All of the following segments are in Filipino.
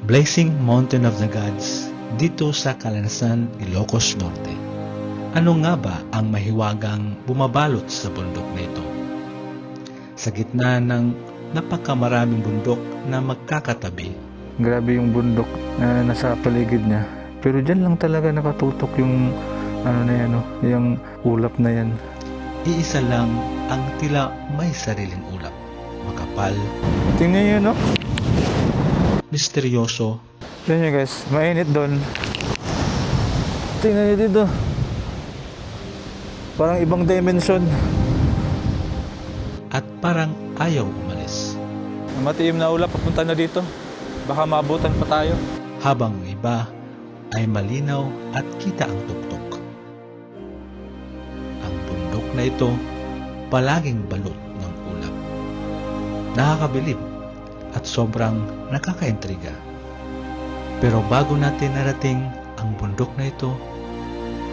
Blazing Mountain of the Gods dito sa Kalansan, Ilocos Norte. Ano nga ba ang mahiwagang bumabalot sa bundok na ito? Sa gitna ng napakamaraming bundok na magkakatabi. Grabe yung bundok na nasa paligid niya. Pero dyan lang talaga nakatutok yung yung ulap na yan. Iisa lang ang tila may sariling ulap. Makapal, Tingnan nyo, no? misteryoso, Tingnan nyo guys, mainit doon. Tingnan nyo dito. Parang ibang dimension. at parang ayaw umalis. Matiim na ulap, papunta na dito. Baka maabutan pa tayo. Habang ang iba ay malinaw at kita ang tuktok. Ang bundok na ito palaging balot ng ulap. Nakakabilib at sobrang nakakaintriga. Pero bago natin narating ang bundok na ito,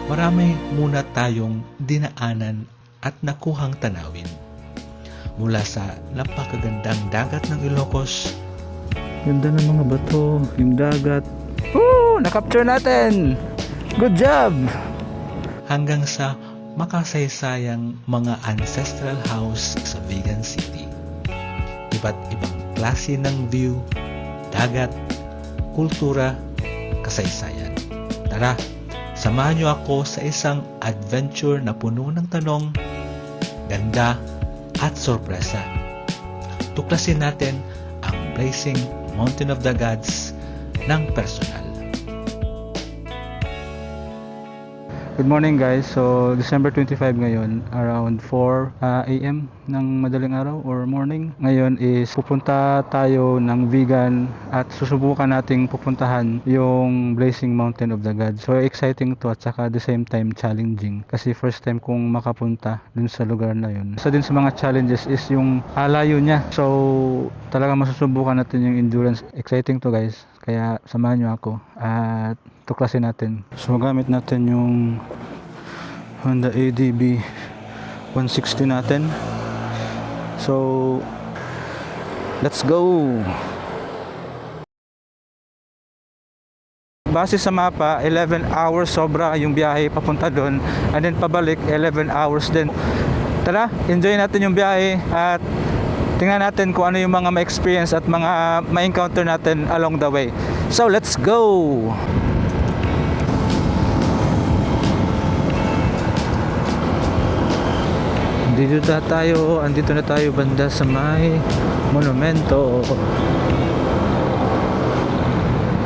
marami muna tayong dinaanan at nakuhang tanawin. Mula sa napakagandang dagat ng Ilocos, Ganda ng mga bato, yung dagat. Woo! Na-capture natin! Good job! hanggang sa makasaysayang mga ancestral house sa Vigan City. Iba't ibang klase ng view, dagat, kultura, kasaysayan. Tara, samahan niyo ako sa isang adventure na puno ng tanong, ganda, at sorpresa. Tuklasin natin ang Blazing Mountain of the Gods ng personal. Good morning guys. So December 25 ngayon, around 4 AM ng madaling araw or morning. Ngayon is pupunta tayo ng Vigan at susubukan nating pupuntahan yung Blazing Mountain of the Gods. So exciting to at saka at the same time challenging kasi first time kong makapunta dun sa lugar na yun. Isa din sa mga challenges is yung layo niya. So talaga masusubukan natin yung endurance. Exciting to guys. Kaya samahan nyo ako at tuklasin natin. So gamit natin yung Honda ADB 160 natin. So let's go! Base sa mapa, 11 hours sobra yung biyahe papunta doon, and then pabalik 11 hours din. Tara, enjoy natin yung biyahe at tingnan natin kung ano yung mga ma-experience at mga ma-encounter natin along the way. So let's go! Andito na tayo banda sa may monumento.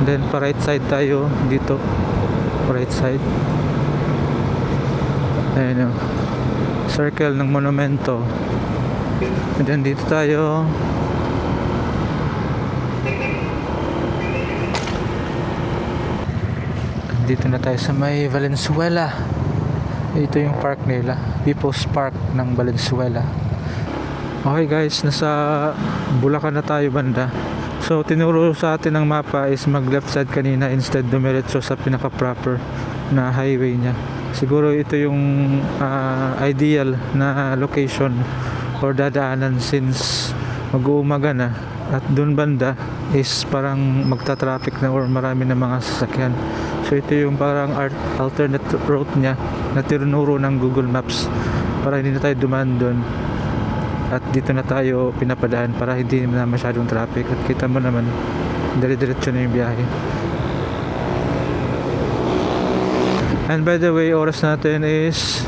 Then pa right side tayo dito. Right side. Ayun o. Circle ng monumento. And then dito tayo. Dito na tayo sa may Valenzuela. Ito yung park nila, People's Park ng Valenzuela. Okay guys, nasa Bulacan na tayo banda. So tinuro sa atin ng mapa is mag left side kanina instead dumiretso sa pinaka proper na highway niya. Siguro ito yung ideal na location or dadaanan since mag-uumaga na. At dun banda is parang magta-traffic na or marami na mga sasakyan. So ito yung parang alternate route niya na tinuro ng Google Maps para hindi na tayo dumaan doon. At dito na tayo pinapadaan para hindi na masyadong traffic. At kita mo naman, dire-diretso na yung biyahe. And by the way, oras natin is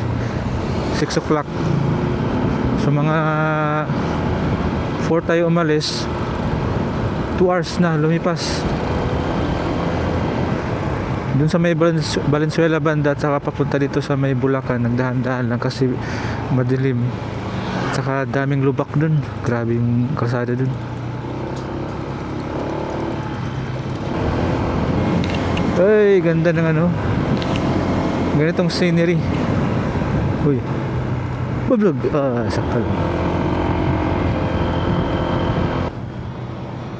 6 o'clock. So mga 4 tayo umalis, 2 hours na lumipas. Doon sa may Valenzuela banda at saka papunta dito sa may Bulacan, nagdahan-dahan lang kasi madilim. At saka daming lubak doon. Grabe yung kalsada doon. Ay, ganda ng ganitong scenery. Uy. Bablog. Sakal.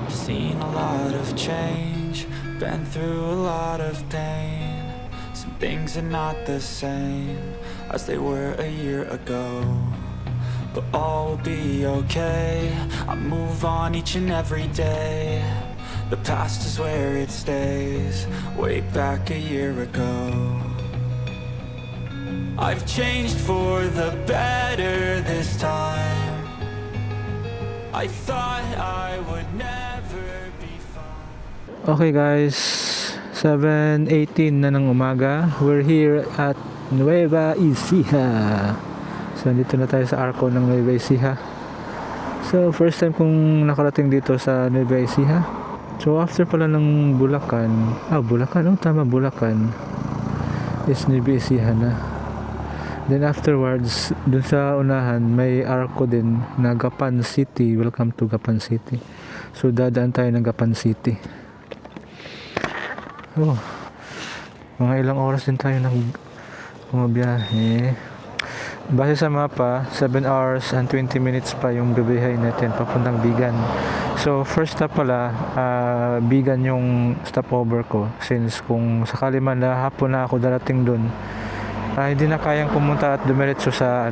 Seen a lot of change, been through a lot of pain. Some things are not the same as they were a year ago, but all will be okay. I move on each and every day. The past is where it stays, way back a year ago. I've changed for the better this time. I thought I would never be fine. Okay guys, 7:18 na ng umaga. We're here at Nueva Ecija. So dito na tayo sa Arco ng Nueva Ecija. So first time kong nakarating dito sa Nueva Ecija. So after pala ng Bulacan, Bulacan is Nueva Ecija na. Then afterwards, dun sa unahan may Arco din na Gapan City. Welcome to Gapan City. So dadaan tayo ng Gapan City. Oh, mga ilang oras din tayo bumabiyahe. Base sa mapa, 7 hours and 20 minutes pa yung bibiyahe natin papuntang Bigan. So first stop pala, Bigan yung stopover ko. Since kung sakali man na hapon na ako darating dun, hindi na kayang pumunta at dumiretso sa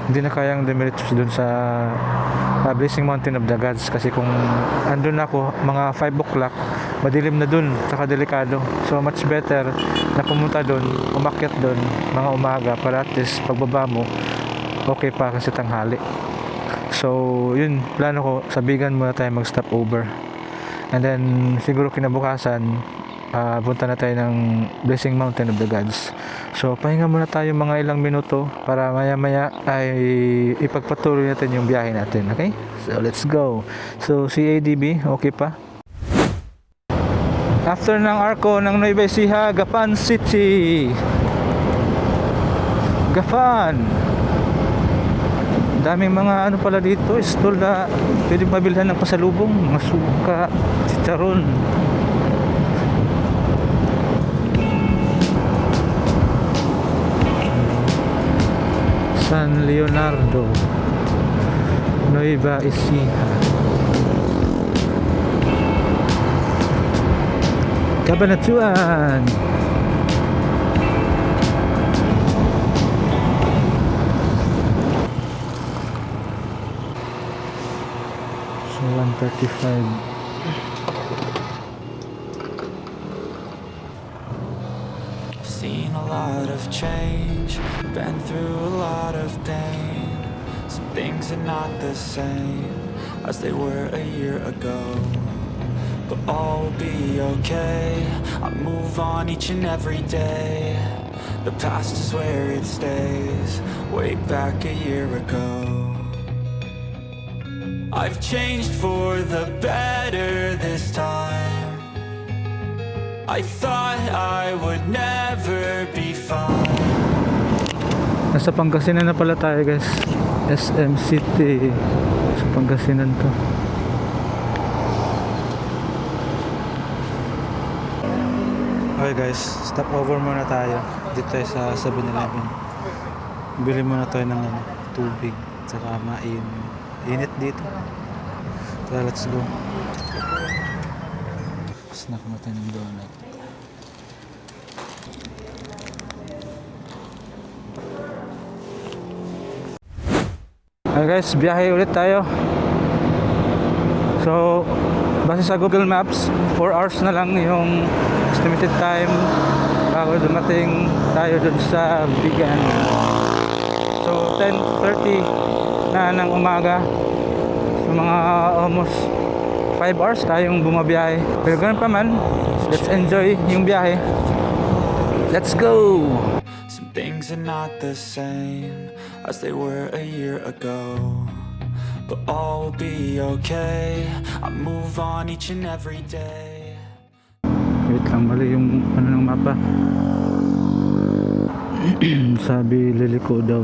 hindi na kayang dumiretso dun sa Blazing Mountain of the Gods. Kasi kung andun ako mga 5 o'clock, madilim na dun, saka delikado. So much better na pumunta dun, umakyat dun mga umaga para at least pagbaba mo okay pa kasi tanghali. So yun, plano ko sa Bigan muna tayo mag stop over, and then siguro kinabukasan punta na tayo ng Blazing Mountain of the Gods. So pahinga muna tayo mga ilang minuto para maya maya ay ipagpatuloy natin yung biyahe natin. Okay, so let's go. So si ADB okay pa. After ng Arco ng Nueva Ecija, Gapan City. Gapan. Daming mga pala dito, stall na pwedeng mabilhan ng pasalubong, mga suka, chicharon. San Leonardo, Nueva Ecija. Cabanatuan. So 135. Seen a lot of change, been through a lot of pain. Some things are not the same as they were a year ago, but all will be okay. I move on each and every day. The past is where it stays, way back a year ago. I've changed for the better this time. I thought I would never be fine. Nasa Pangasinan na pala tayo guys. SM City. Sa Pangasinan to. Okay guys, stop over muna tayo. Dito tayo sa 7-Eleven. Bili muna tayo ng tubig. Saka init dito. So let's go. Snack mo tayo ng donut. Okay guys, biyahe ulit tayo. So base sa Google Maps, 4 hours na lang yung estimated time bago dumating tayo dun sa Bigan. So 10:30 na ng umaga. So mga almost 5 hours tayong bumabiyahe. Pero ganun pa man, let's enjoy yung biyahe. Let's go! Some things are not the same as they were a year ago, but all will be okay. I move on each and every day. Wait lang, mali yung ng mapa. Sabi liliko daw.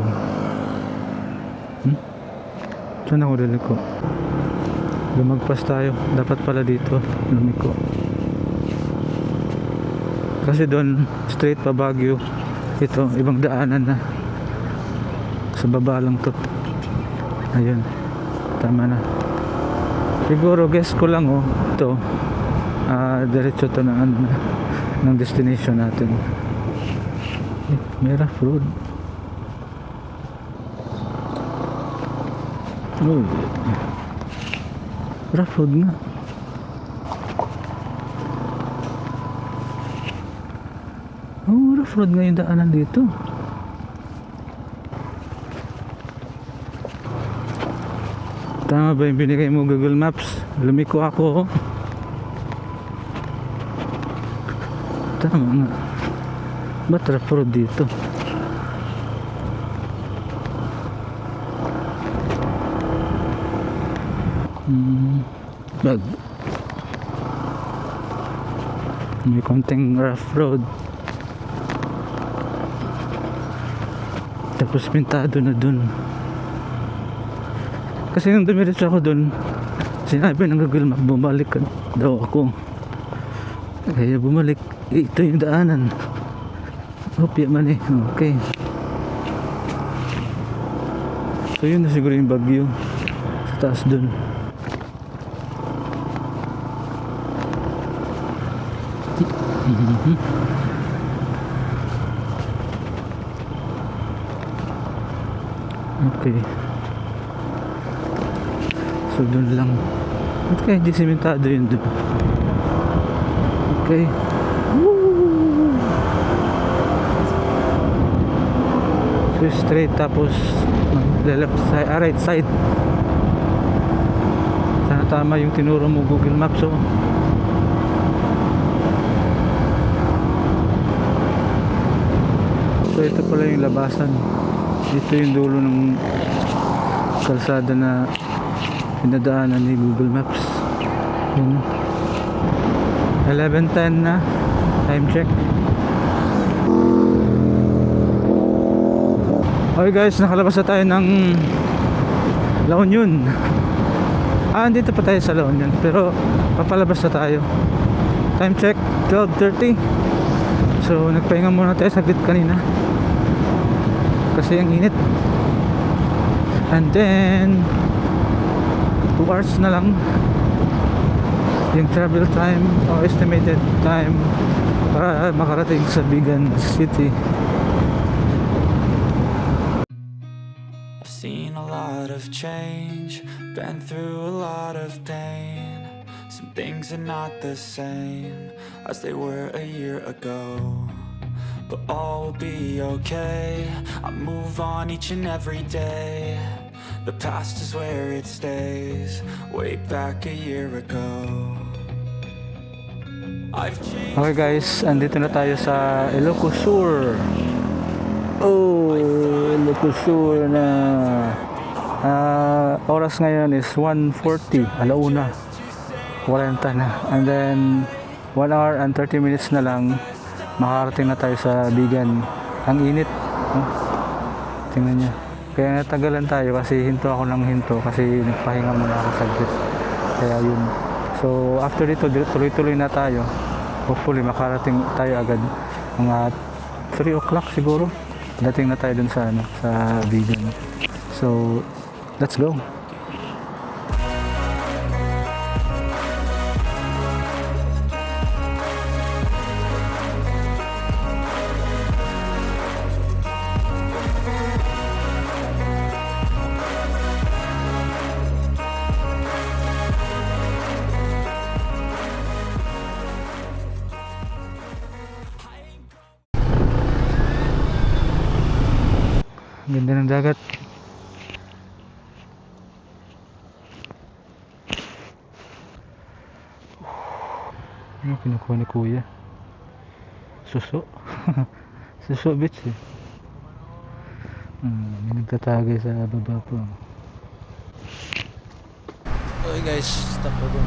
Saan ako liliko? Lumagpas tayo. Dapat pala dito lumiko. Kasi doon straight pa Baguio. Ito ibang daanan na. Sa baba lang to. Ayun. Tama na. Siguro guess ko lang ito. Diretso to ng destination natin. May rough road. Rough road nga. off-road nga yung daanan dito. Tama ba yung binigay mo Google Maps? Lumiko ako. Tama nga. Ba't off-road dito? Bag. May konting rough road. Tapos pintado na dun. Kasi nung dumiretso ako dun, sinabi ng Google Map, bumalik daw ako. Kaya bumalik. Ito yung daanan. Hopya man eh. Okay. So yun na siguro yung bagyo. Sa taas dun. Okay. So dun lang. Ba't kaya hindi simentado yun dun? Okay. Woo! So straight tapos left side, right side. Sana tama yung tinuro mo Google Maps. So ito pala yung labasan. Ito yung dulo ng kalsada na pinadaanan ni Google Maps. Yun. 11:10 na. Time check. Okay guys, nakalabas na tayo ng La Union. Andito pa tayo sa La Union, pero papalabas na tayo. Time check 12:30. So nagpahinga muna tayo saglit kanina kasi ang init. And then 2 hours na lang yung travel time o estimated time para makarating sa Vigan City. I've seen a lot of change, been through a lot of pain. Some things are not the same as they were a year ago, but all will be okay. I move on each and every day. The past is where it stays, way back a year ago. Okay guys, andito na tayo sa Ilocos Sur. Oh, Ilocos Sur na. Oras ngayon is 1:40, alauna. 40 na. And then 1 hour and 30 minutes na lang makarating na tayo sa Vigan. Ang init. Tingnan niya. Kaya natagalan tayo kasi hinto ako ng hinto kasi nagpahinga muna ako saglit. Kaya yun. So after dito tuloy-tuloy na tayo. Hopefully makarating tayo agad mga 3 o'clock siguro. Dating na tayo dun sa sa Vigan. So let's go. Ganda ng dagat. Ano kinukuha ni kuya? Suso. Suso beach eh. May nagtatagay sa baba po. Okay guys, stop po doon.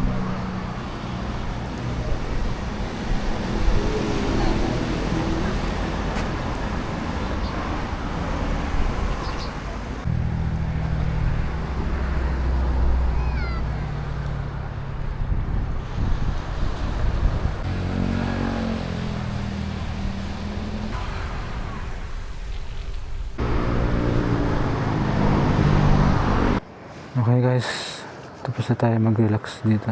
Okay guys, tapos na tayo mag-relax dito.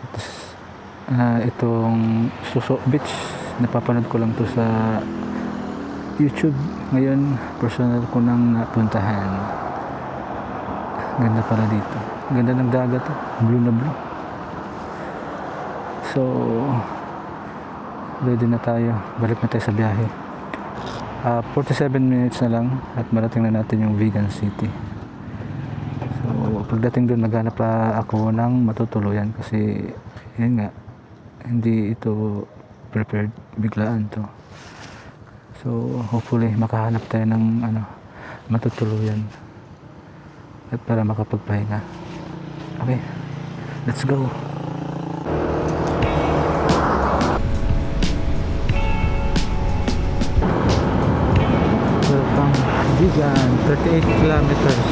Tapos, itong Suso Beach, napapanood ko lang to sa YouTube. Ngayon, personal ko nang napuntahan. Ganda pala dito. Ganda ng dagat, blue na blue. So, ready na tayo, balik na tayo sa biyahe. 47 minutes na lang at marating na natin yung Vegan City. So pagdating doon maghanap pa ako ng matutuluyan kasi yun nga, hindi ito prepared, biglaan to. So hopefully makahanap tayo ng matutuluyan at para makapagpahinga. Okay, let's go. Welcome Vegan, 38 kilometers.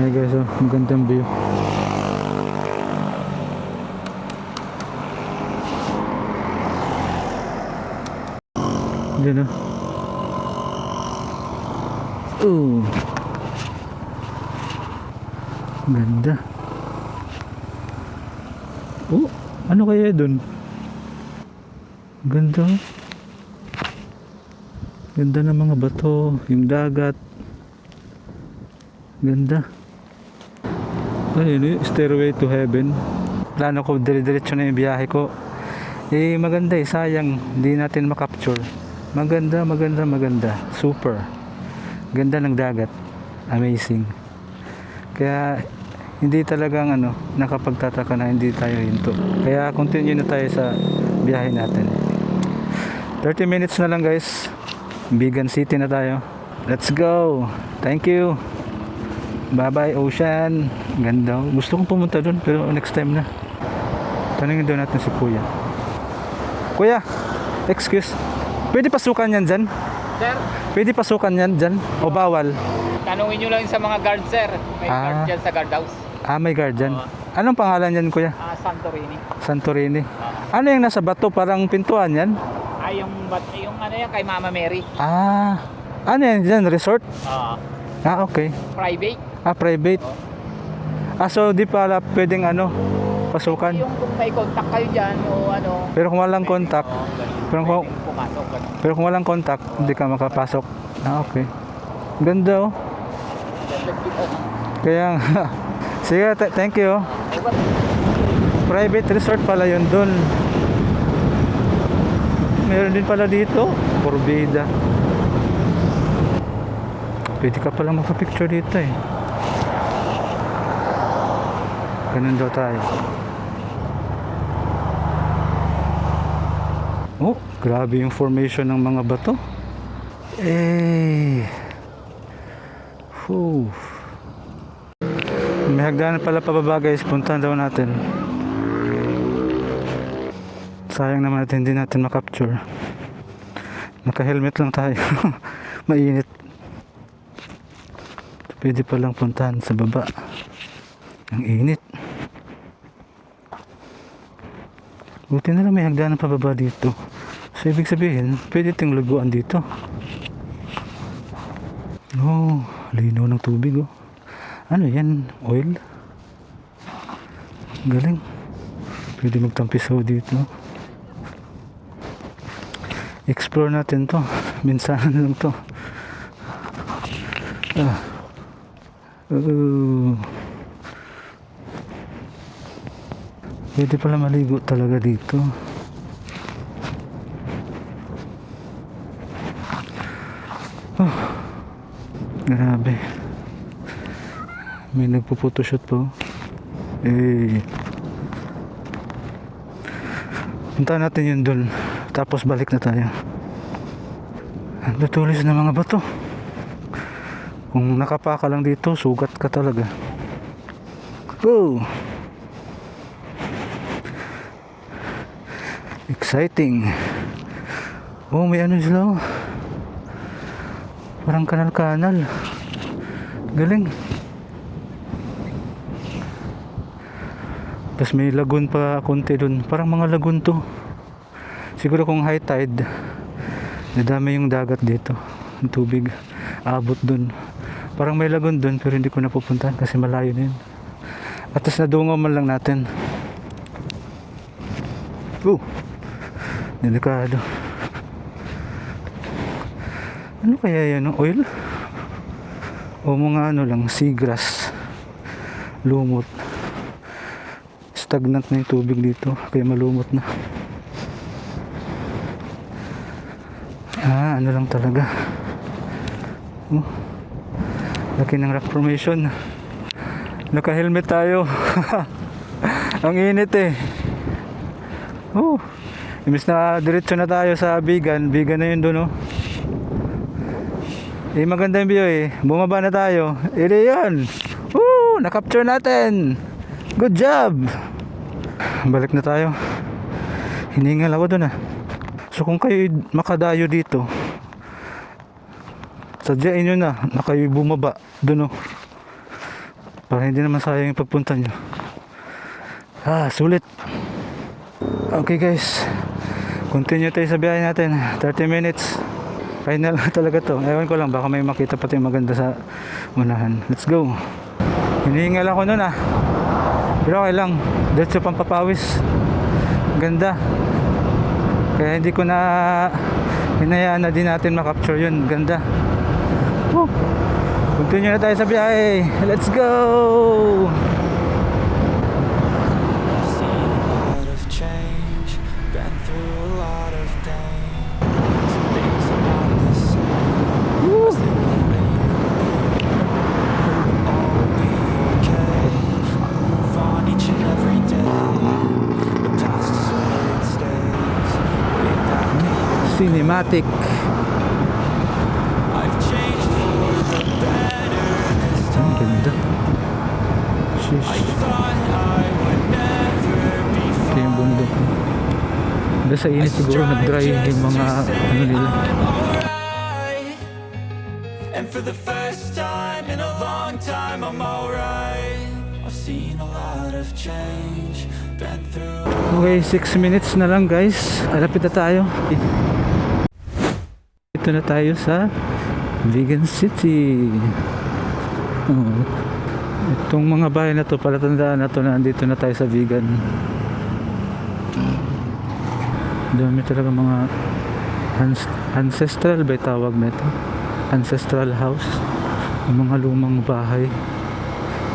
Hey guys, oh, magandang view. Diyan, oh. Ganda. Oh, ano kaya dun? Ganda. Ganda ng mga bato, yung dagat. Ganda. Ayun, stairway to heaven. Plano ko dire-diretso na yung biyahe ko. Maganda sayang hindi natin makapture. Maganda. Super. Ganda ng dagat. Amazing. Kaya hindi talagang nakapagtataka na hindi tayo hinto. Kaya continue na tayo sa biyahe natin. 30 minutes na lang guys. Vegan City na tayo. Let's go. Thank you. Bye bye ocean. Ganda. Gusto kong pumunta doon pero next time na. Tanungin doon natin si Kuya. Kuya, excuse. Pwede pasukan yan dyan? Sir, Pwede pasukan yan dyan? O bawal? tanungin nyo lang sa mga guard, sir. May guard dyan sa guardhouse. May guard dyan. Anong pangalan yan Kuya? Santorini. Santorini. Ano yung nasa bato? Parang pintuan yan? Yung yan kay Mama Mary. Ano yan dyan? Resort? Okay. Private. Private. So di pala pwedeng pasukan. Yung kung may contact kayo dyan o Pero kung walang contact, pwedeng pumasok. pero kung walang contact, hindi ka makapasok. Okay. Ganda oh. Kaya nga. Sige, thank you. Private resort pala yun dun. Meron din pala dito. Corbida. Pwede ka pala magpa-picture dito eh. Ganun daw tayo. Oh, grabe yung formation ng mga bato. May hagdanan pala pababa guys. Puntahan daw natin. Sayang naman natin hindi natin makapture. Naka-helmet lang tayo. Mainit. Pwede palang puntahan sa baba. Ang init. Buti na lang may hagdanan pababa dito. So ibig sabihin, pwede ting luguan dito. Oh, linaw ng tubig oh. Ano yan? Oil? Galing. Pwede magtampisaw dito. Explore natin to. Minsan lang to. Pwede pala maligo talaga dito. Grabe. May nagpo-photoshoot po. Puntahan natin yun dun. Tapos balik na tayo. Ang tutulis ng mga bato. Kung nakapaka lang dito, sugat ka talaga. Exciting. May sila oh. Parang kanal-kanal. Galing. Tapos may lagoon pa konti dun. Parang mga lagoon to. Siguro kung high tide, nadami yung dagat dito. Yung tubig abot dun. Parang may lagoon dun pero hindi ko napupuntahan kasi malayo na yun. At tas nadungaw man lang natin. Delikado. Ano kaya yan? Oil? O mga lang, seagrass. lumot. Stagnant na yung tubig dito, kaya malumot na. Ano lang talaga. Laki ng rock formation. Naka-helmet tayo. Ang init eh. Imbis na diretso na tayo sa Bigan. Bigan na yun doon, maganda yung view eh. Bumaba na tayo. Ito yun. Na-capture natin. Good job. Balik na tayo. Hiningal ako doon So kung kayo makadayo dito, sadyain nyo na kayo bumaba doon para hindi naman sayang yung pagpunta nyo. Sulit. Okay guys, continue tayo sa biyahe natin. 30 minutes. Final na talaga to. Ewan ko lang, baka may makita pati maganda sa unahan. Let's go. Hinihingal ako nun pero okay lang. Diretso pang papawis. Ganda. Kaya hindi ko na hinayaan na din natin makapture yun. Ganda. Continue na tayo sa biyahe. Let's go! I've seen a lot of change, been through a lot of pain. Some things are not the same as they were a year ago. All will be okay. Move on each and every day. The past is where it stays. Way back a year. Cinematic. I've changed for the better this Ang time. ganda. I Sheesh. thought I would never be Ito yung bundok. Dahil sa init siguro nag-dry yung mga nila. And for the first time in a long time I'm alright. I've seen a lot of change, been through. Okay, 6 minutes na lang guys. Alapit na tayo. Ito na tayo sa Vegan City. Itong mga bahay na to, palatandaan na to na andito na tayo sa Vegan. Dami talaga mga ancestral ba tawag na ito? Ancestral house. Mga lumang bahay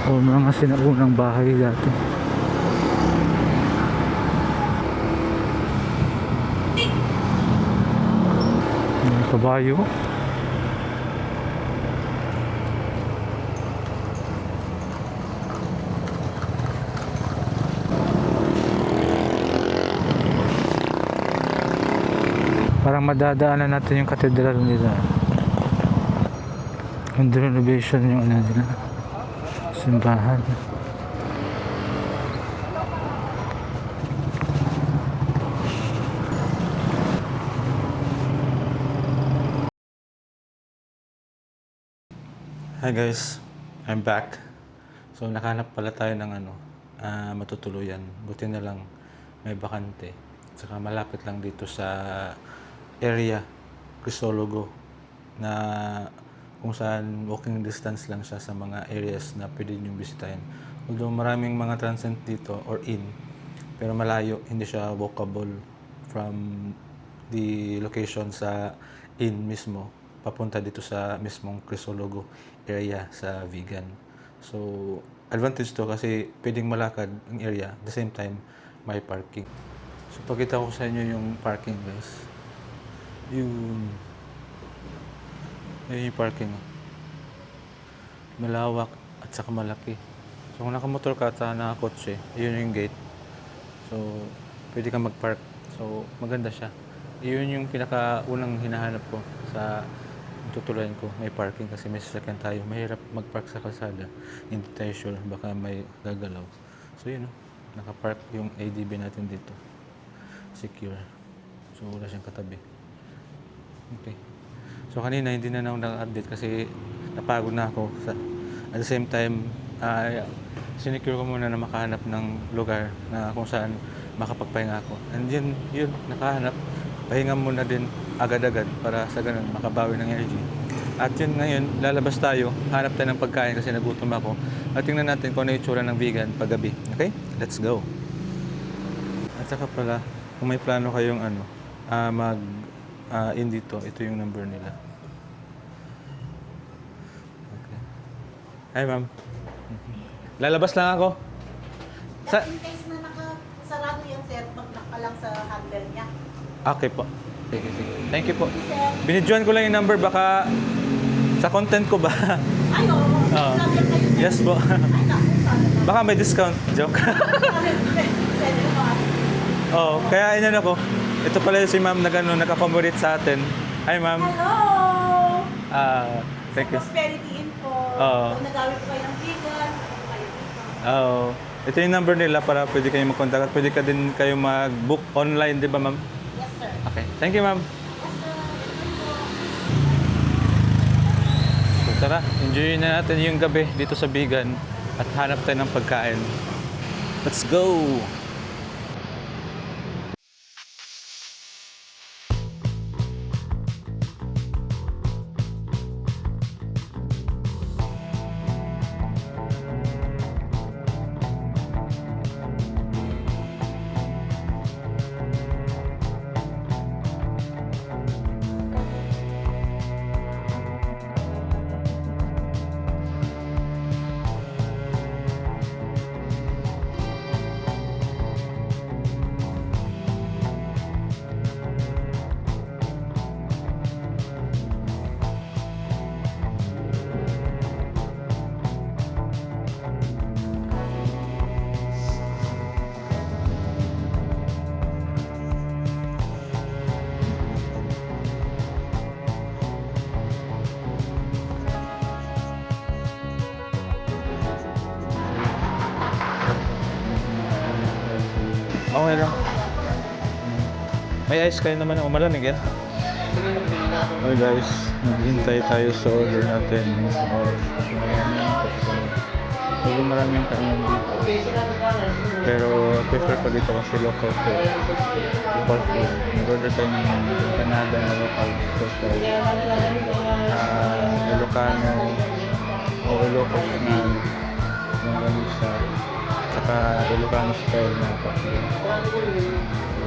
o mga sinaunang bahay dati. Mga kabayo. Parang madadaanan natin yung katedral nila. Under renovation yung nila. Simbahan. Hi guys, I'm back. So nakahanap pala tayo ng matutuluyan. Buti na lang may bakante. Saka malapit lang dito sa area, Crisologo, na kung saan walking distance lang siya sa mga areas na pwede nyo bisitahin. Although maraming mga transient dito or in, pero malayo, hindi siya walkable from the location sa in mismo papunta dito sa mismong Crisologo area sa Vegan. So, advantage to kasi pwedeng malakad ang area, at the same time, may parking. So, pakita ko sa inyo yung parking, guys. Yun yung parking. Malawak at saka malaki. So, kung nakamotor ka at saka nakakotse, yun yung gate. So, pwede kang mag-park. So, maganda siya. Yun yung pinakaunang hinahanap ko sa tutulayan ko, may parking kasi may sasakyan tayo. Mahirap mag-park sa kalsada. Hindi tayo sure, baka may gagalaw. So yun, nakapark yung ADB natin dito. Secure. So wala siyang katabi. Okay. So kanina hindi na ako naka-update kasi napagod na ako. At the same time, sinecure ko muna na makahanap ng lugar na kung saan makapagpahinga ako. And yun, nakahanap. Pahinga muna din agad-agad para sa ganun makabawi ng energy. At yun ngayon, lalabas tayo, hanap tayo ng pagkain kasi nagutom ako. At tingnan natin kung ano yung itsura ng Vegan paggabi. Okay? Let's go! At saka pala, kung may plano kayong in dito, ito yung number nila. Okay. Hi ma'am. Lalabas lang ako. Sa... In case na nakasarado yan, sir, mag-lock lang sa handle niya. Okay po. Sige, sige. Thank you po. Sir, Binidyoan ko lang yung number, baka sa content ko ba? ay, oo. Oo. Sabi kayo, sir. Yes po. Ay, naku, sana. Baka may discount. Joke. Pwede naman. Oo, kaya inano ko. Ito pala si ma'am na gano'n, nakakomodate sa atin. Hi ma'am. Hello! Thank you. Prosperity Info. Oo. Kung nagawin ko kayo ng vegan, kayo dito. Oo. Ito yung number nila para pwede kayo mag-contact at pwede ka din kayo mag-book online, di ba ma'am? Yes, sir. Okay. Thank you ma'am. Yes, sir. So tara, enjoy na natin yung gabi dito sa Bigan at hanap tayo ng pagkain. Let's go! Okay lang. May ice kayo naman ang umalamig yan. Okay guys, naghintay tayo sa order natin. Medyo maraming kainan dito. Pero prefer ko dito kasi local food. Local food. Nag-order tayo ng Canada na local food. Ilocano o Ilocos na Longganisa. Saka Ilocano style na pakbuk.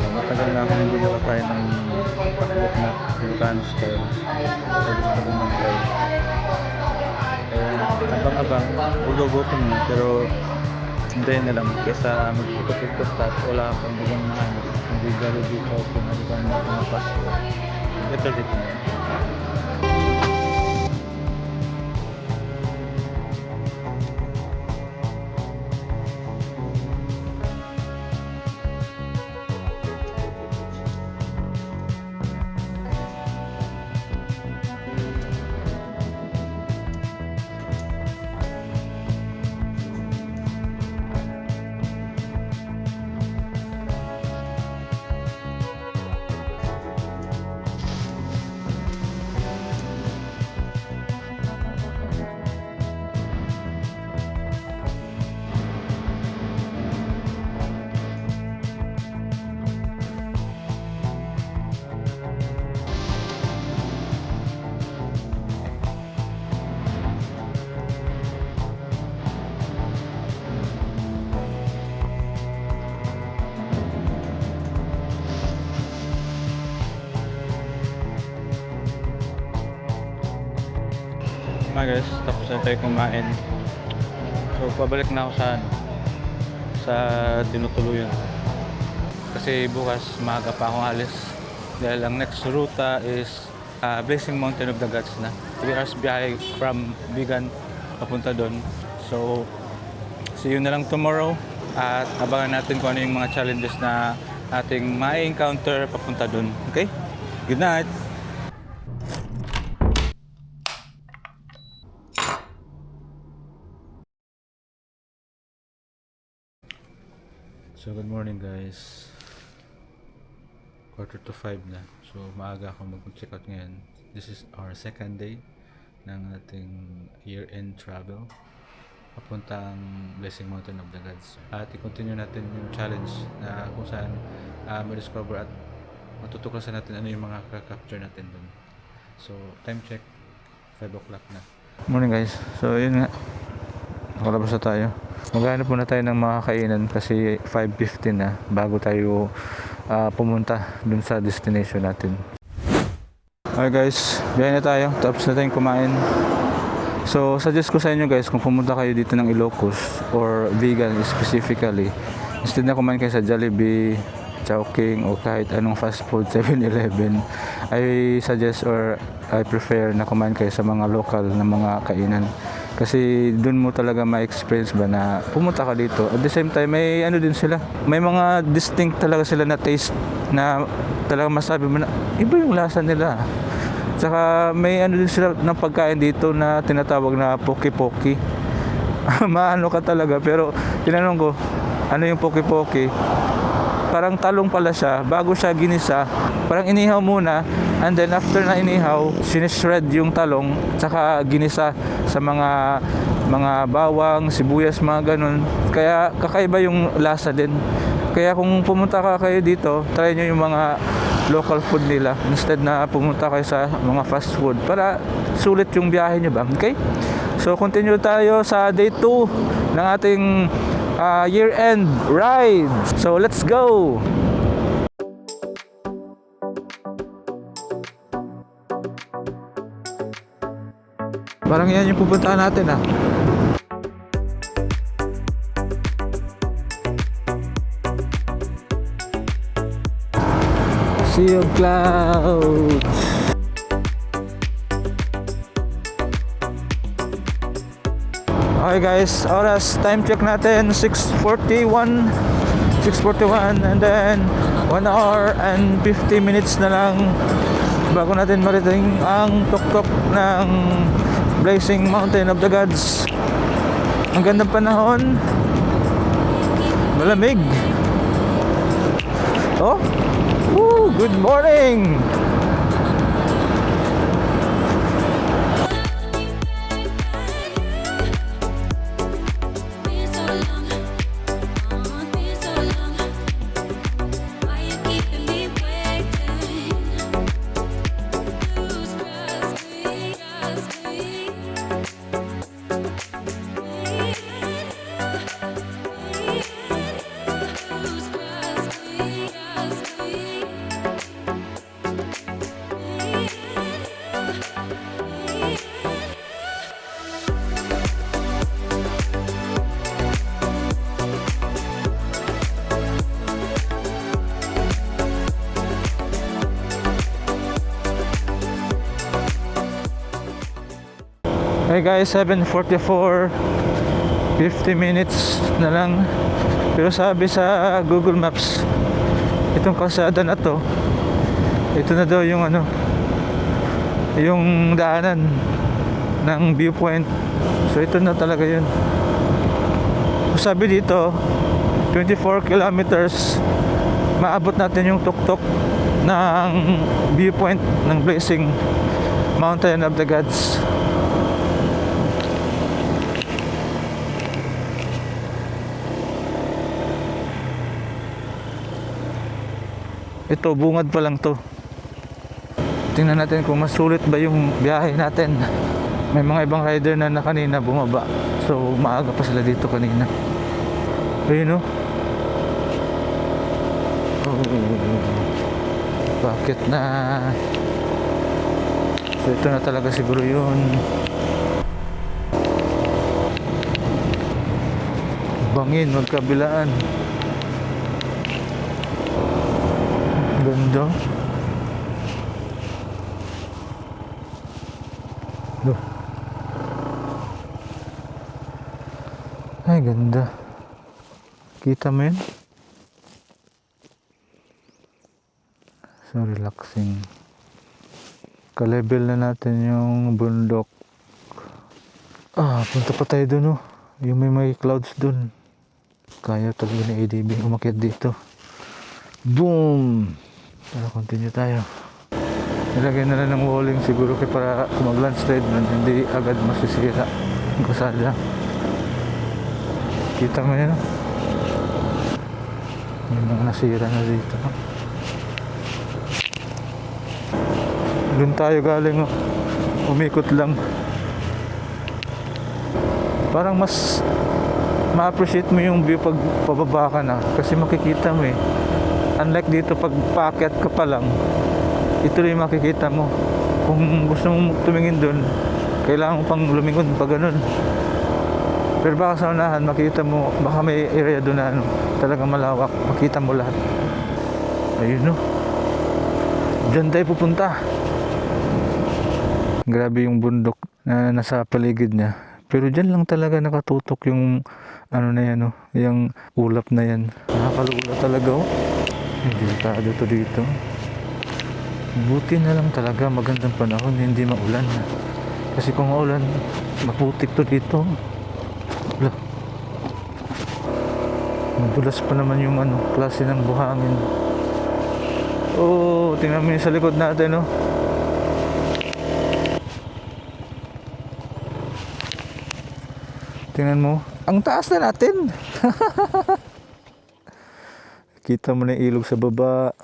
Matagal na ako hindi nakakain ng pakbuk na Ilocano style. So gusto ko mag-try. Abang-abang, ugogotin mo, pero hintayin na lang kaysa mag-ikot-ikot at wala akong bilang na ano, hindi galo dito kung ano ba na pumapasko. Ito dito na. Guys, tapos na tayo kumain. So pabalik na ako sa tinutuluyan. Kasi bukas maaga pa akong alis. Dahil ang next ruta is Blazing Mountain of the Gods na. 3 hours biyahe from Bigan papunta doon. So see you na lang tomorrow at abangan natin kung ano yung mga challenges na ating ma-encounter papunta doon. Okay? Good night! So good morning guys. 4:45 na. So maaga ako mag-check out ngayon. This is our second day ng ating year-end travel papuntang Blazing Mountain of the Gods. At i-continue natin yung challenge na kung saan ma-discover at matutuklasan natin ano yung mga ka-capture natin doon. So time check 5 o'clock na. Morning guys. So yun nga. Nakalabas na tayo. Maghanap muna tayo ng mga kainan kasi 5:15 na bago tayo pumunta dun sa destination natin. Okay guys, biyahe na tayo. Tapos na tayong kumain. So, suggest ko sa inyo guys, kung pumunta kayo dito ng Ilocos or Vegan specifically, instead na kumain kayo sa Jollibee, Chowking o kahit anong fast food, 7-Eleven, I suggest or I prefer na kumain kayo sa mga local na mga kainan. Kasi dun mo talaga ma-experience ba na pumunta ka dito. At the same time, may ano din sila. May mga distinct talaga sila na taste na talaga masabi mo na iba yung lasa nila. Tsaka may ano din sila ng pagkain dito na tinatawag na poki-poki. Maano ka talaga. Pero tinanong ko, ano yung poki-poki? Parang talong pala siya. Bago siya ginisa, parang inihaw muna. And then after na inihaw, sinishred yung talong. Tsaka ginisa sa mga bawang, sibuyas, mga ganun. Kaya kakaiba yung lasa din. Kaya kung pumunta ka kayo dito, try nyo yung mga local food nila instead na pumunta kayo sa mga fast food para sulit yung biyahe nyo ba. Okay? So continue tayo sa day 2 ng ating year-end ride. So let's go! Parang yan yung pupuntahan natin ah. Sea of clouds. Okay guys, oras, time check natin 6:41 and then 1 hour and 50 minutes na lang bago natin mariting ang tuktok ng Blazing Mountain of the Gods. Ang gandang panahon, malamig. Oh, woo, good morning. Hey guys, 7:44, 50 minutes na lang. Pero sabi sa Google Maps, itong kalsada na to, ito na daw yung ano, yung daanan ng viewpoint. So ito na talaga yun. So, sabi dito 24 kilometers maabot natin yung tuktok ng viewpoint ng Blazing Mountain of the Gods. Ito, bungad pa lang to. Tingnan natin kung masulit ba yung biyahe natin. May mga ibang rider na kanina bumaba. So, maaga pa sila dito kanina. Ayun o. Bakit na? So, ito na talaga siguro yun. Bangin, magkabilaan. Ganda. Loh. Ay, ganda. Kita mo yun? So relaxing. Ka-level na natin yung bundok. Punta pa tayo dun oh. Yung may clouds dun. Kaya talaga ni ADB umakyat dito. Boom! Pero continue tayo. Nilagay na lang ng walling siguro para kung mag-landslide hindi agad masisira ang kasada. Kita mo yan oh. May mga nasira na dito oh. Doon tayo galing oh. Umikot lang. Parang mas ma-appreciate mo yung view pag pababa ka na kasi makikita mo eh. Unlike dito pag paakyat ka pa lang, ito rin makikita mo. Kung gusto mong tumingin doon, Kailangan mo pang lumingon pa ganun. Pero baka sa unahan, makita mo, baka may area doon na ano, talagang malawak, makita mo lahat. Ayun no. Diyan tayo pupunta. Grabe yung bundok na nasa paligid niya. Pero diyan lang talaga nakatutok yung ano na yan, no? Yung ulap na yan. Nakakalula talaga, oh. Delikado to dito. Buti na lang talaga magandang panahon, hindi maulan. Kasi kung maulan, maputik to dito. Wala. Madulas pa naman yung ano, klase ng buhangin. Oh, tingnan mo yung sa likod natin, no? Tingnan mo. Ang taas na natin. Kita mo na yung ilog sa baba.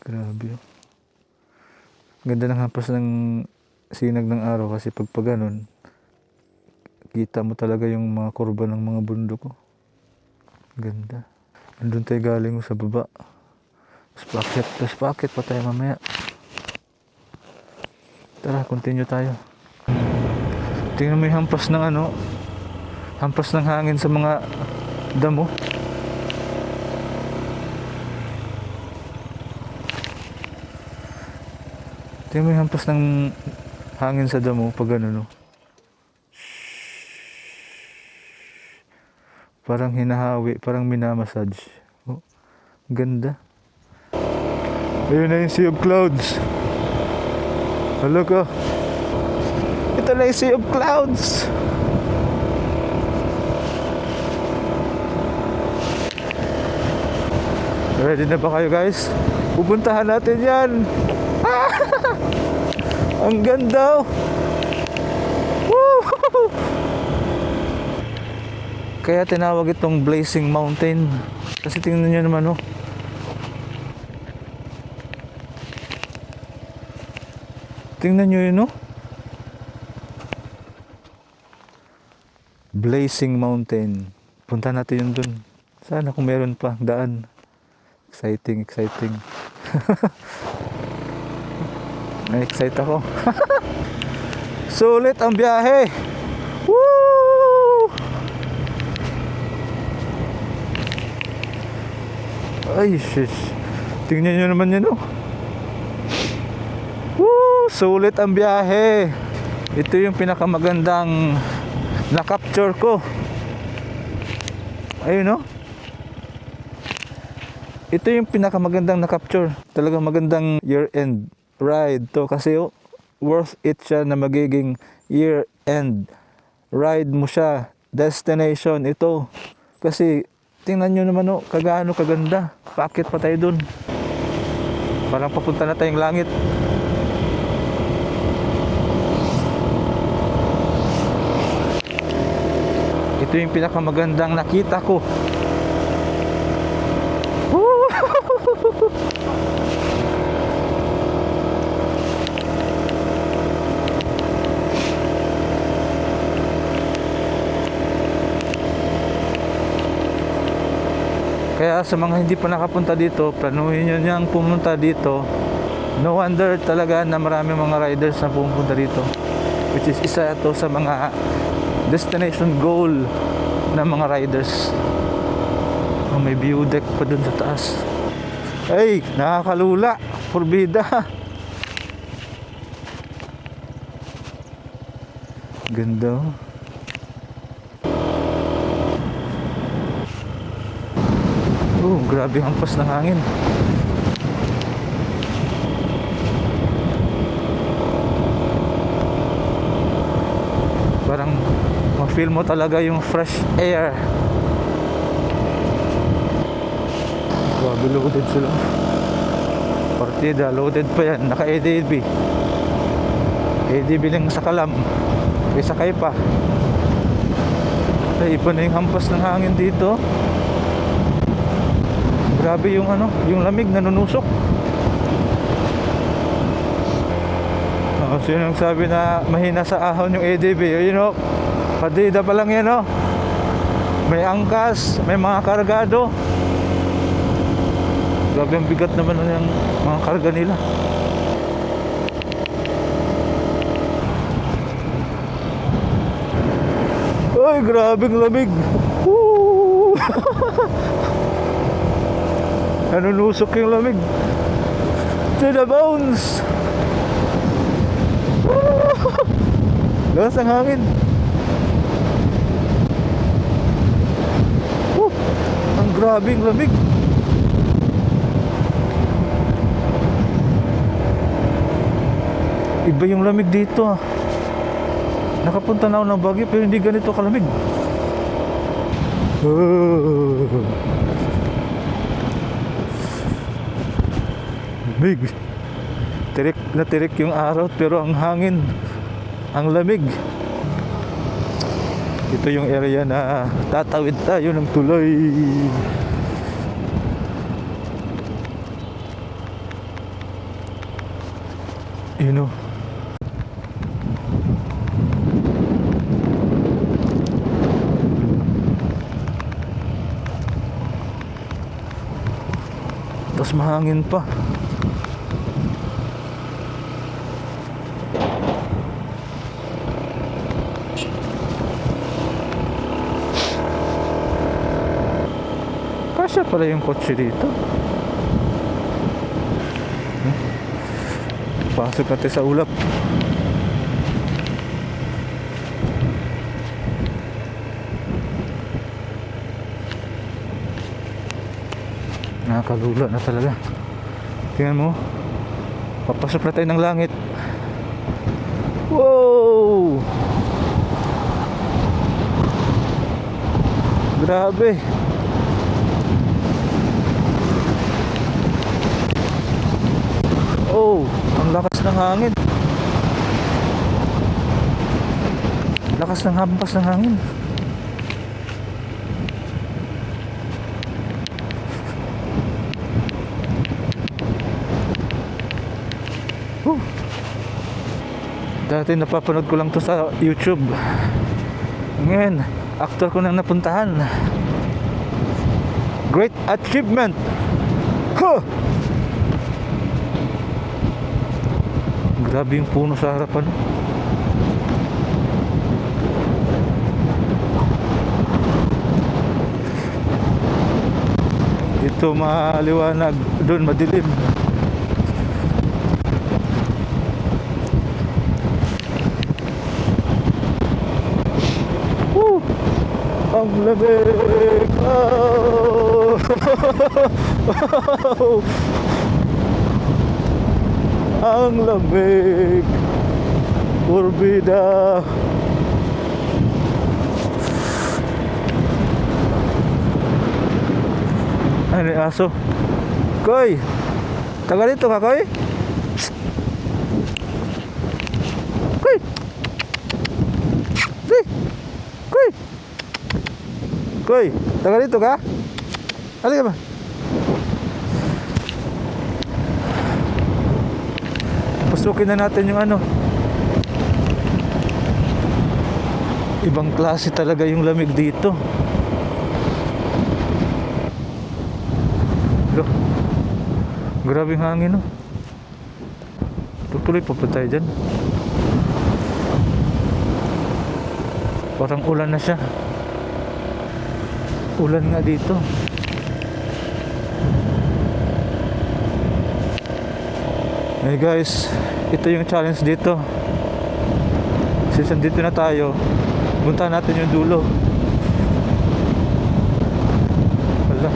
Grabe. Ganda ng hampas ng sinag ng araw kasi pag ganun, kita mo talaga yung mga kurba ng mga bundok. Oh. Ganda. Andun tayo galing sa baba. Tapos paakit pa tayo mamaya. Tara, continue tayo. Tingnan mo yung hampas ng ano, hampas ng hangin sa mga damo. Tingnan mo yung hampas ng hangin sa damo pag ano, no? Parang hinahawi, parang minamassage. Oh, ganda. Ayun na yung Sea of Clouds. Hala ka. Ito na yung Sea of Clouds. Ready na ba kayo guys? Pupuntahan natin yan. Ang ganda. Woo! Kaya tinawag itong Blazing Mountain. Kasi tingnan nyo naman, oh. Tingnan nyo yun, oh. Blazing Mountain. Punta natin yun dun. Sana kung meron pa daan. Exciting. Na-excite ako. Sulit ang biyahe. Woo! Ay, shish. Tingnan nyo naman yun, oh. Woo! Sulit ang biyahe. Ito yung pinakamagandang na-capture ko. Ayun, oh. Ito yung pinakamagandang na-capture. Talagang magandang year-end ride to. Kasi oh, worth it siya na magiging year-end ride mo siya. Destination ito. Kasi tingnan nyo naman, oh, kagaano kaganda. Paakit pa tayo dun. Parang papunta na tayong langit. Ito yung pinakamagandang nakita ko. Woo! Kaya sa mga hindi pa nakapunta dito, planuhin nyo niyang pumunta dito. No wonder talaga na marami mga riders na pumunta dito. Which is isa ito sa mga destination goal ng mga riders. Oh, may view deck pa dun sa taas. Ay, nakakalula. Forbida. Ganda. Oh, grabe ang hampas ng hangin. Parang ma-feel mo talaga yung fresh air. Grabe, loaded sila. Partida, loaded pa yan. Naka ADB. ADB lang sa Kalam. May sakay pa. Ay, iba na yung hampas ng hangin dito. Grabe yung ano, yung lamig na nunusok. Sino yung sabi na mahina sa ahon yung ADB? You know, partida pa lang yan, oh. May angkas, may mga kargado. Grabe ang bigat naman ng mga karga nila. Ay, grabing lamig. Woo! Nanunusok yung lamig. To the bones. Lakas ng hangin. Ang grabing lamig. Iba yung lamig dito ah. Nakapunta na ako ng Baguio pero hindi ganito kalamig. Lamig. Tirik na tirik yung araw pero ang hangin, ang lamig. Ito yung area na tatawid tayo ng tulay. You know. Tapos mahangin pa. Kasya pala yung kotse dito. Pasok natin sa ulap. Nakakalula na talaga. Tingnan mo. Papasok na tayo ng langit. Wow! Grabe. Oh, ang lakas ng hangin. Lakas ng hampas ng hangin. Dati napapanood ko lang to sa YouTube. Ngayon, actor ko nang napuntahan. Great achievement. Huh! Grabe yung puno sa harapan. Ito maliwanag, doon madilim. Ang lamig. Oh! Ang lamig. Urbida. Ano yung aso? Koy! Taga dito ka, Koy? Psst! Koy! Koy! Koy! Koy! Taga dito ka? Halika ba? Pasukin na natin yung ano. Ibang klase talaga yung lamig dito. Loh, grabing hangin, no? Tutuloy pa pa tayo dyan. Parang ulan na siya. Ulan nga dito. Hey guys, ito yung challenge dito. Since dito na tayo, punta natin yung dulo. Wala.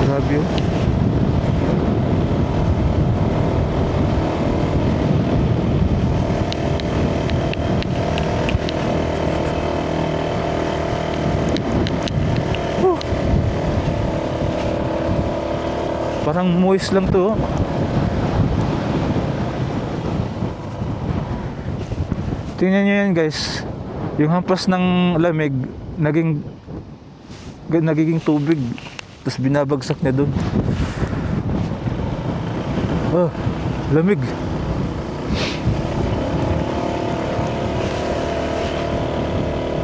Grabe yun. Parang moist lang to. Tingnan nyo yan guys. Yung hampas ng lamig nagiging tubig. Tapos binabagsak niya dun. Oh, lamig.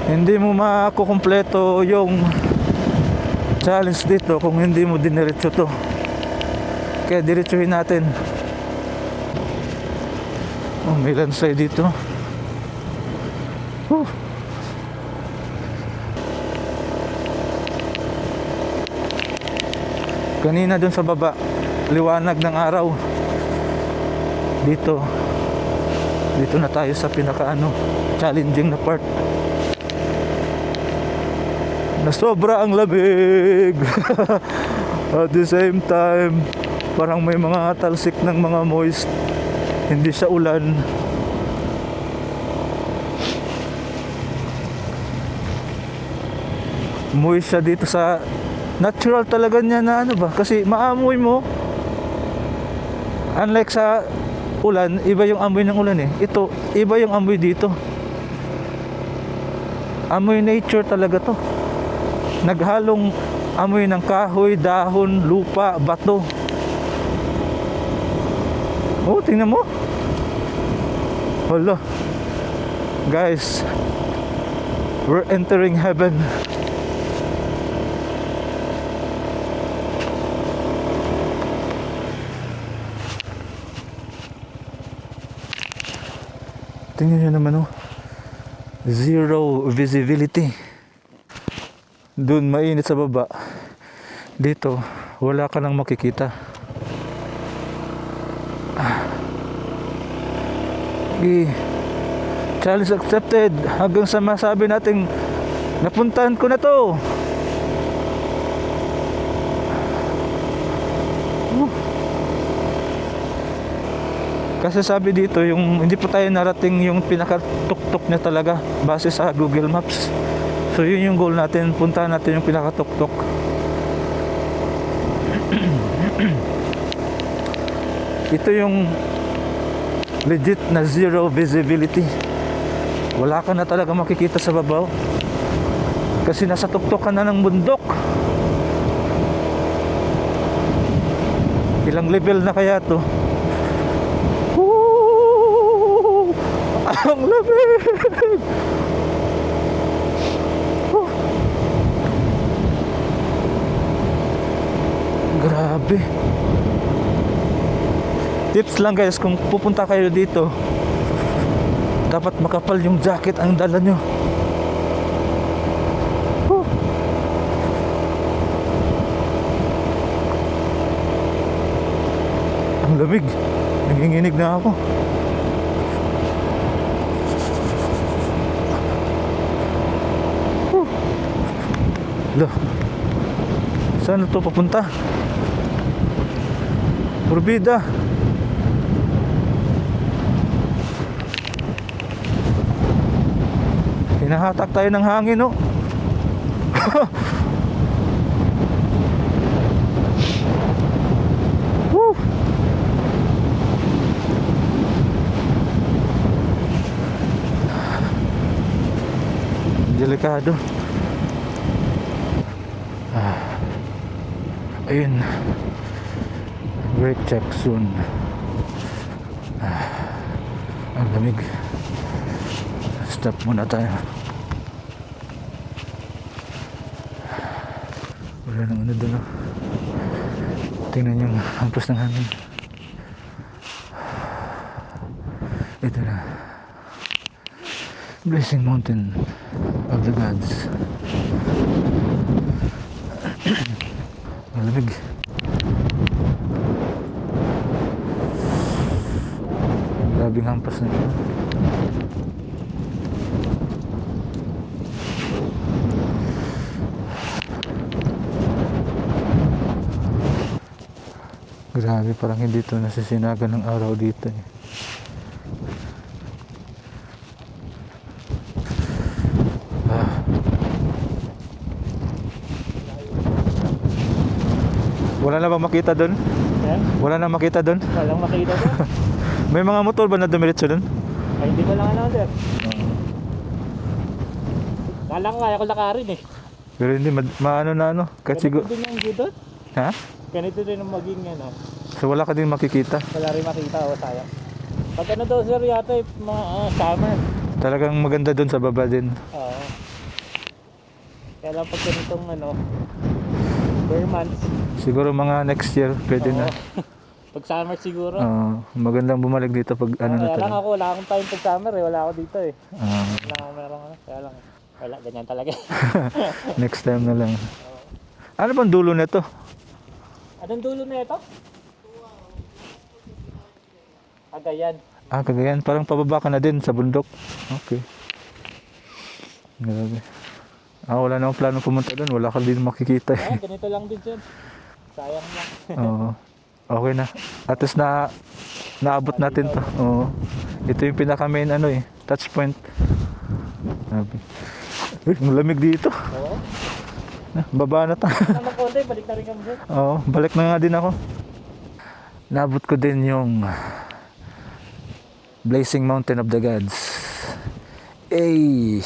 Hindi mo makukumpleto yung challenge dito kung hindi mo diniretso to. Kaya diretsuhin natin. Oh, may landslide dito. Whew. Kanina dun sa baba, liwanag ng araw. Dito na tayo sa pinaka challenging na part. Na sobra ang lamig. At the same time, parang may mga talsik ng mga moist. Hindi siya ulan. Moist siya dito sa natural talaga niya na kasi maamoy mo. Unlike sa ulan, iba yung amoy ng ulan eh. Ito, iba yung amoy dito. Amoy nature talaga to. Naghalong amoy ng kahoy, dahon, lupa, bato. Oh, tingnan mo. Hala. Guys, we're entering heaven. Tingnan nyo naman oh. Zero visibility. Doon mainit sa baba. Dito, wala ka nang makikita. Challenge accepted. Hanggang sa masabi natin, napuntahan ko na to. Kasi sabi dito, yung hindi po tayo narating yung pinakatuktok niya talaga base sa Google Maps. So yun yung goal natin, puntahan natin yung pinakatuktok. Ito yung legit na zero visibility. Wala ka na talaga makikita sa babaw. Kasi nasa tuktok ka na ng bundok. Ilang level na kaya to? Ang lamig! Grabe. Tips lang guys, kung pupunta kayo dito, dapat makapal yung jacket ang dala nyo. Ang lamig. Nanginginig na ako. Loh, saan ito papunta? Purbida. Hinahatak tayo ng hangin, no? Woo! Delikado. Ayun, brake check soon. Ang lamig. Stop muna tayo. Wala nang doon. Tingnan yung hampas ng hangin. Ito na, Blessing Mountain of the Gods. Malamig. Grabing hampas na ito. Grabe, parang hindi ito nasisinagan ng araw dito eh. Wala na bang makita doon? Sir? Wala na makita doon? Walang makita sir. May mga motor ba na dumiretso doon? Ay, hindi ko lang alam sir. Kala ko kaya ko lakarin eh. Pero hindi maano na ano. Kasi Ganito din yung dito. ha? Ganito din ang maging ano. So wala ka din makikita. Wala rin makita o sayang. Pag ano daw sir yata summer. Talagang maganda doon sa baba din. Oo. Kaya lang pag ganitong ano, per month. Siguro mga next year pwede na. Pag summer siguro. Magandang bumalik dito pag ano na Kaya lang talaga. ako, wala akong time pag summer eh. Wala ako dito eh. Ah, Wala akong meron ano. Kaya lang, wala, ganyan talaga. next time na lang. Ano bang dulo nito? Anong dulo na ito? Cagayan. Cagayan. Parang pababa ka na din sa bundok. Okay. Grabe. Wala namang plano pumunta doon. Wala ka din makikita eh. Ganito lang din dyan. Sayang lang. Oo. Okay na. At least naabot natin to. Oo. Ito yung pinaka main ano eh. Touch point. Grabe. Malamig dito. Oo. Baba na tayo. Naman konti, balik na rin kami dyan. Oo. Balik na nga din ako. Naabot ko din yung Blazing Mountain of the Gods. Ay.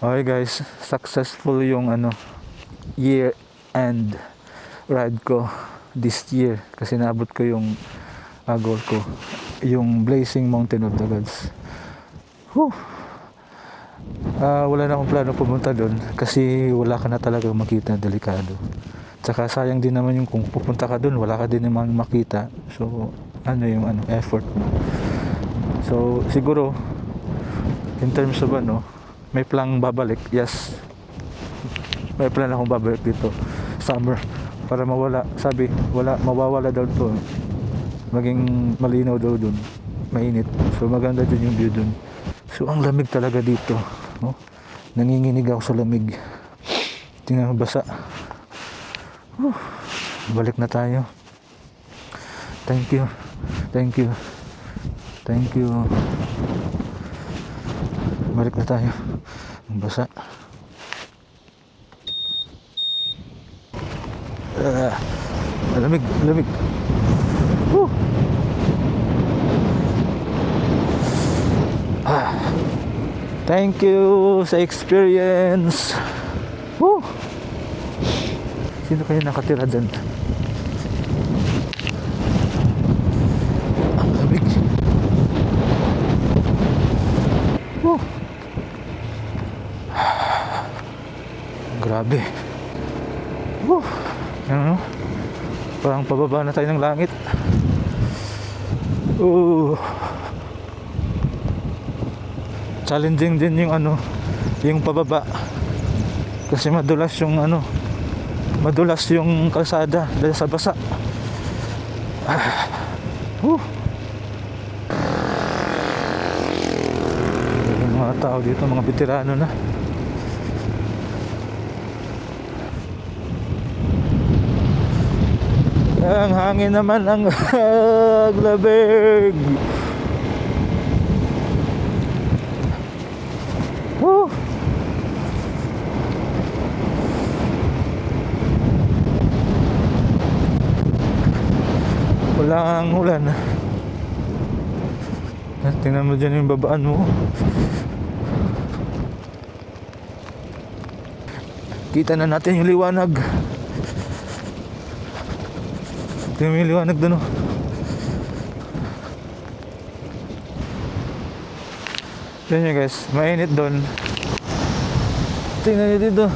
Okay guys, successful yung year end ride ko this year kasi naabot ko yung goal ko, yung Blazing Mountain of the Gods. Wala na akong plano pumunta doon kasi wala ka na talaga makita, delikado. Tsaka sayang din naman yung kung pupunta ka doon, wala ka din naman makita. So, yung effort mo. So, siguro in terms of may plan babalik. Yes. May plan akong babalik dito summer para mawala, mawawala daw to. Maging malinaw daw doon. Mainit. So maganda din yung view doon. So ang lamig talaga dito, no? Nanginginig ako sa lamig. Tingnan mo, basa. Balik na tayo. Thank you. Thank you. Thank you. Balik na tayo. Ang basa. Lamig, lamig. Thank you sa experience. Sino kayo nakatira dyan? Ang lamig. Grabe. Ano? Parang pababa na tayo ng langit. Challenging din yung yung pababa. Kasi madulas yung kalsada dahil sa basa. Yung mga tao dito, mga veterano na. Ang hangin naman ang labig. Wala ang ulan. Tingnan mo dyan yung babaan mo. Kita na natin yung liwanag. Tingnan mo yung liwanag doon. Tingnan nyo guys, mainit doon. Tingnan nyo dito.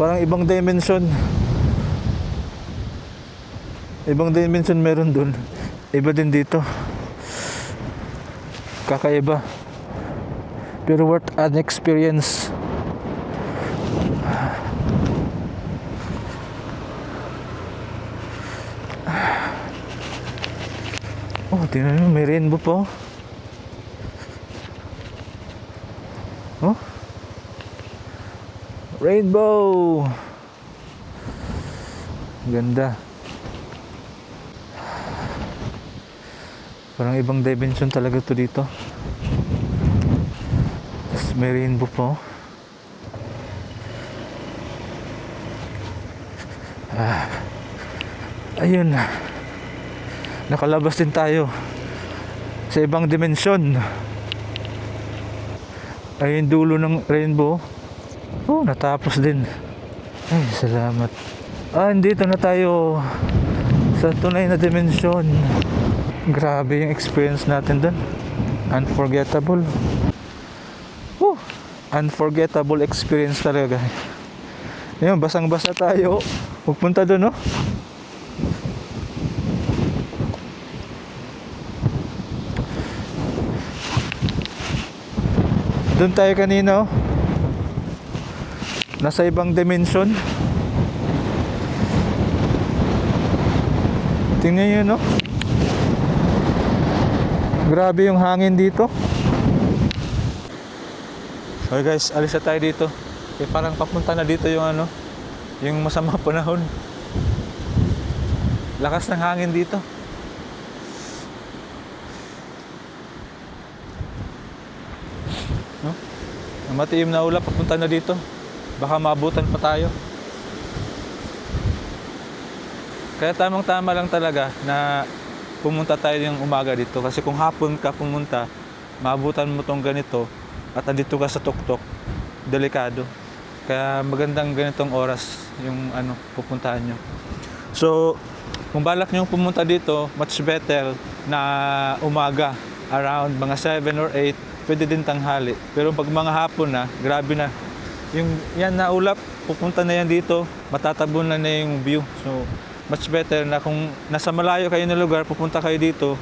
Parang ibang dimension. Ibang dimension meron doon. Iba din dito. Kakaiba. Pero worth an experience. Tingnan nyo, may rainbow po. Rainbow. Ganda. Parang ibang dimension talaga to dito. Tapos may rainbow po. Ayun. Nakalabas din tayo sa ibang dimensyon. Ayun dulo ng rainbow. Natapos din. Ay, salamat. Andito na tayo sa tunay na dimensyon. Grabe yung experience natin doon. Unforgettable. unforgettable experience talaga. Ayun, basang-basa tayo. Pupunta doon, no? Doon tayo kanina, oh. Nasa ibang dimension. Tingnan nyo, no? Grabe yung hangin dito. Okay guys, alis na tayo dito. Parang papunta na dito yung ano, yung masama panahon. Lakas ng hangin dito. No? Ang matiim na ulap papunta na dito. Baka maabutan pa tayo. Kaya tamang-tama lang talaga na pumunta tayo yung umaga dito. Kasi kung hapon ka pumunta, maabutan mo tong ganito at andito ka sa tuktok, delikado. Kaya magandang ganitong oras yung ano, pupuntahan nyo. So, kung balak nyo pumunta dito, much better na umaga, around mga 7 or 8, pwede din tanghali. Pero pag mga hapon na, grabe na. Yung yan na ulap, pupunta na yan dito, matatabunan na yung view. So, much better na kung nasa malayo kayo na lugar, pupunta kayo dito,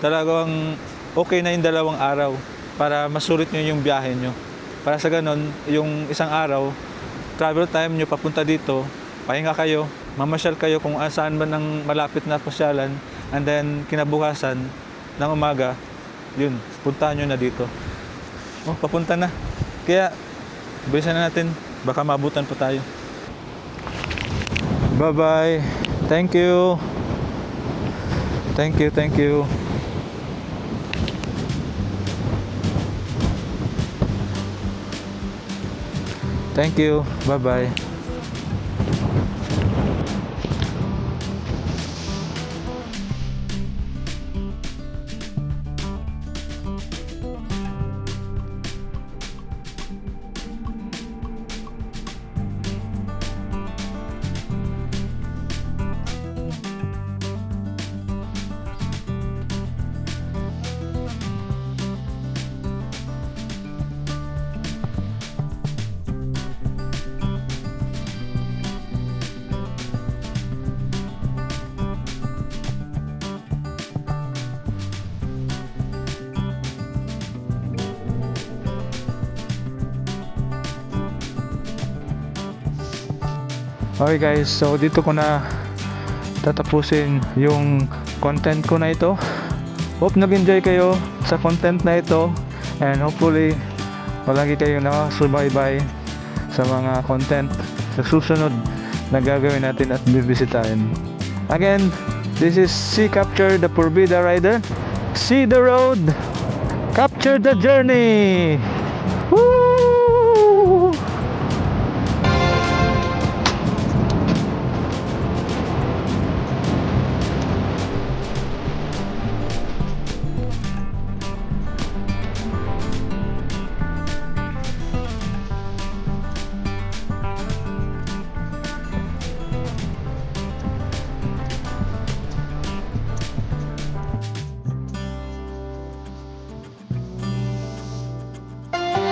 talagang okay na yung 2 araw para masulit nyo yung biyahe nyo. Para sa ganun, yung isang araw, travel time nyo papunta dito, pahinga kayo, mamasyal kayo kung saan man ang malapit na pasyalan, and then kinabukasan ng umaga, yun, puntahan nyo na dito. Oh, papunta na. Kaya, bilisan na natin, baka mabutan pa tayo. Bye-bye. Thank you. Thank you, thank you. Thank you. Bye-bye. Okay guys, so dito ko na tatapusin yung content ko na ito. Hope nag-enjoy kayo sa content na ito, and hopefully palagi kayong nakasubaybay sa mga content sa susunod na gagawin natin at bibisitahin. Again, this is Sea Capture, the Purbida Rider. See the road, capture the journey. Woo!